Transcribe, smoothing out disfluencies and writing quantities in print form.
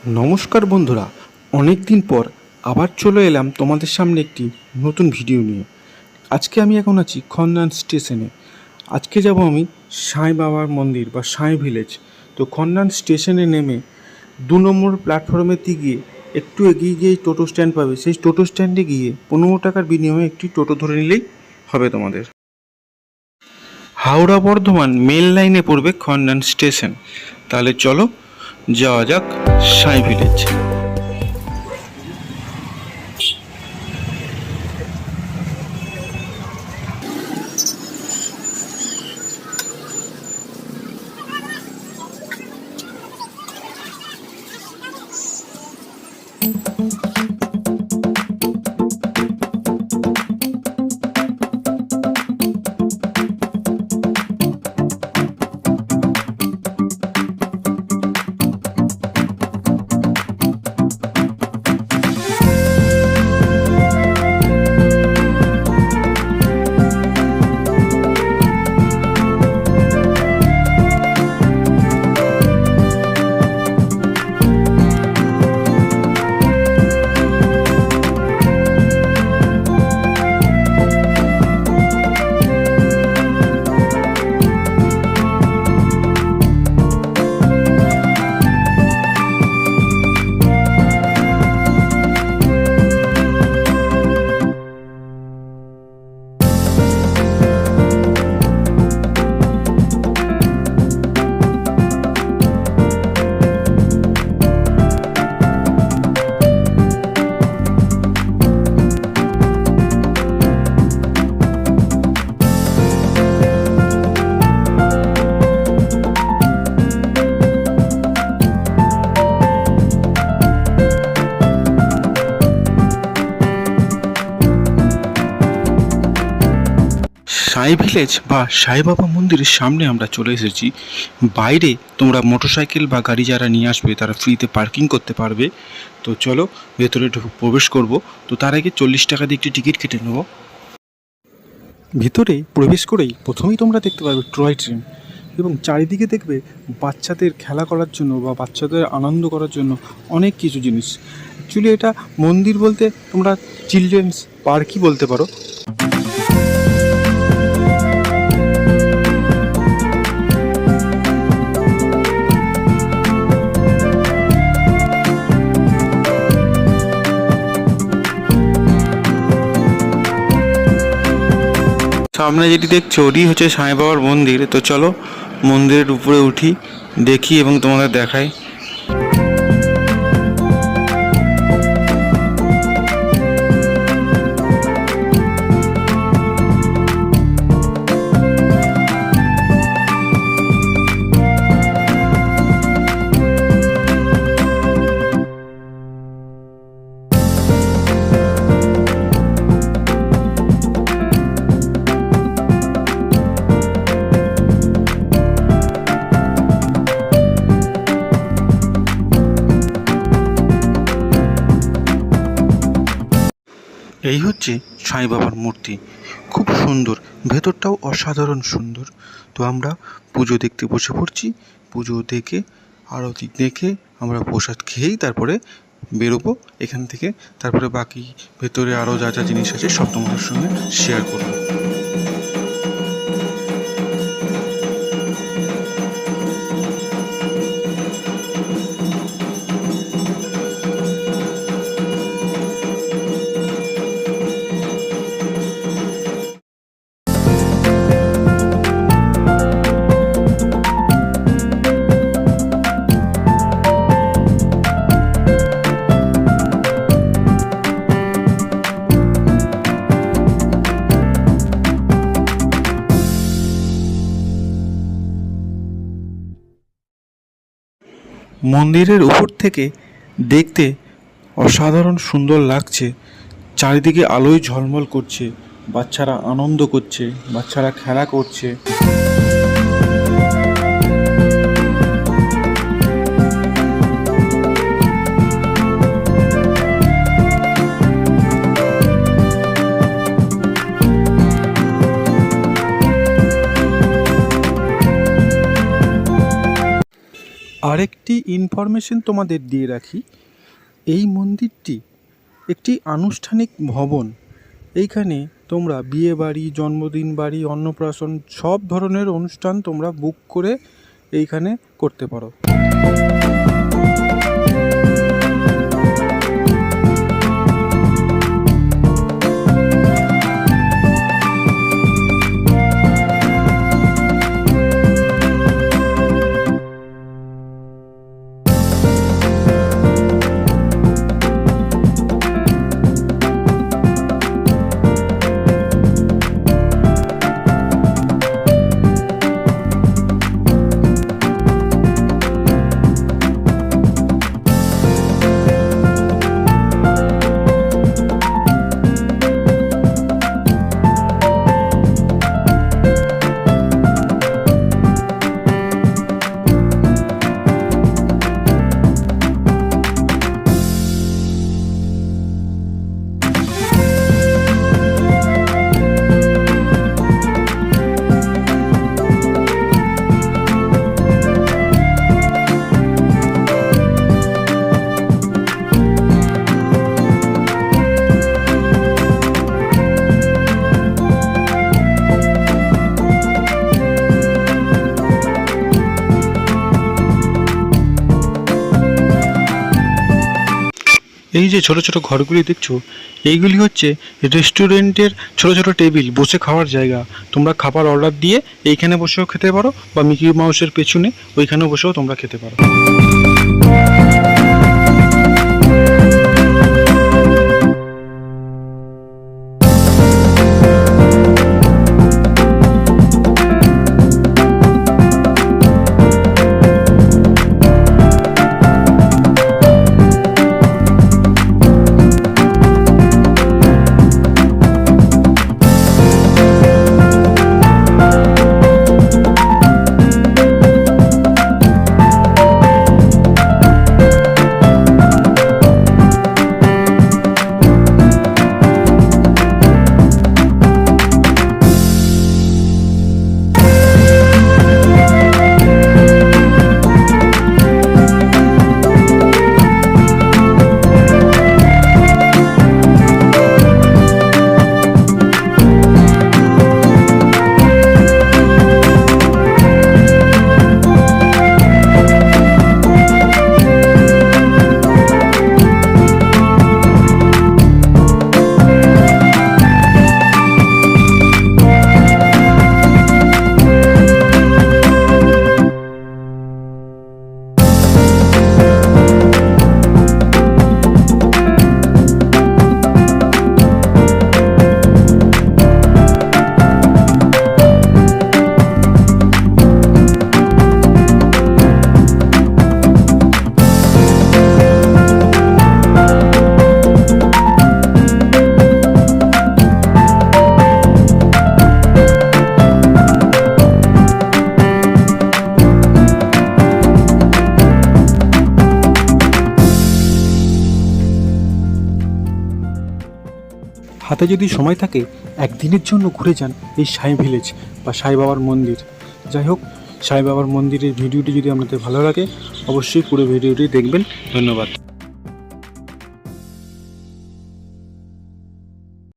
নমস্কার বন্ধুরা, অনেক দিন পর আবার চলে এলাম তোমাদের সামনে একটি নতুন ভিডিও নিয়ে। আজকে আমি এখন আছি খন্দান স্টেশনে। আজকে যাব আমি সাঁই বাবার মন্দির বা সাঁই ভিলেজ। তো খন্দান স্টেশনে নেমে 2 নম্বর প্ল্যাটফর্মের দিকে গিয়ে একটু এগিয়ে গিয়ে টোটো স্ট্যান্ড পাবে। সেই টোটো স্ট্যান্ডে গিয়ে 15 টাকার বিনিময়ে একটি টোটো ধরে নিলেই হবে তোমাদের। হাওড়া বর্ধমান মেল লাইনে পড়বে খন্দান স্টেশন। তাহলে চলো যাওয়া যাক সাঁই ভিলেজ। সাঁই ভিলেজ বা সাঁই বাবা মন্দিরের সামনে আমরা চলে এসেছি। বাইরে তোমরা মোটরসাইকেল বা গাড়ি যারা নিয়ে আসবে তারা ফ্রিতে পার্কিং করতে পারবে। তো চলো ভেতরে প্রবেশ করব। তো তার আগে 40 টাকা দিয়ে একটি টিকিট কেটে নেব। ভিতরে প্রবেশ করেই প্রথমেই তোমরা দেখতে পাবে টয় ট্রেন, এবং চারিদিকে দেখবে বাচ্চাদের খেলা করার জন্য বা বাচ্চাদের আনন্দ করার জন্য অনেক কিছু জিনিস। অ্যাকচুয়ালি এটা মন্দির বলতে তোমরা চিলড্রেন্স পার্কই বলতে পারো। সামনে যেটি দেখছো ওটি হচ্ছে সাঁই বাবার মন্দির। তো চলো মন্দিরের উপরে উঠি, দেখি এবং তোমাদের দেখাই। এই হচ্ছে সাঁই বাবার মূর্তি, খুব সুন্দর, ভেতরটাও অসাধারণ সুন্দর। তো আমরা পুজো দেখতে বসে পড়ছি। পুজো দেখে আরতি দেখে আমরা প্রসাদ খেয়েই তারপরে বেরোবো এখান থেকে। তারপরে বাকি ভেতরে আরও যা যা জিনিস আছে সব তোমাদের সঙ্গে শেয়ার করবো। মন্দিরের উপর থেকে দেখতে অসাধারণ সুন্দর লাগছে। চারিদিকে আলোয় ঝলমল করছে, বাচ্চারা আনন্দ করছে, বাচ্চারা খেলা করছে। আরেকটি একটি ইনফরমেশন তোমাদের দিয়ে রাখি, এই মন্দিরটি একটি আনুষ্ঠানিক ভবন। এইখানে তোমরা বিয়ে বাড়ি, জন্মদিন বাড়ি, অন্নপ্রাশন সব ধরনের অনুষ্ঠান তোমরা বুক করে এইখানে করতে পারো। এই যে ছোট ছোট ঘরগুলি দেখছো, এইগুলি হচ্ছে রেস্টুরেন্টের ছোট ছোট টেবিল, বসে খাওয়ার জায়গা। তোমরা খাবার অর্ডার দিয়ে এইখানে বসেও খেতে পারো, বা মিকি মাউসের পেছনে ওইখানেও বসেও তোমরা খেতে পারো। হাতে যদি সময় থাকে একদিনের জন্য ঘুরে যান এই সাই ভিলেজ বা সাই বাবার মন্দির। যাই হোক, সাই বাবার মন্দিরের ভিডিওটি যদি আপনাদের ভালো লাগে অবশ্যই পুরো ভিডিওটি দেখবেন। ধন্যবাদ।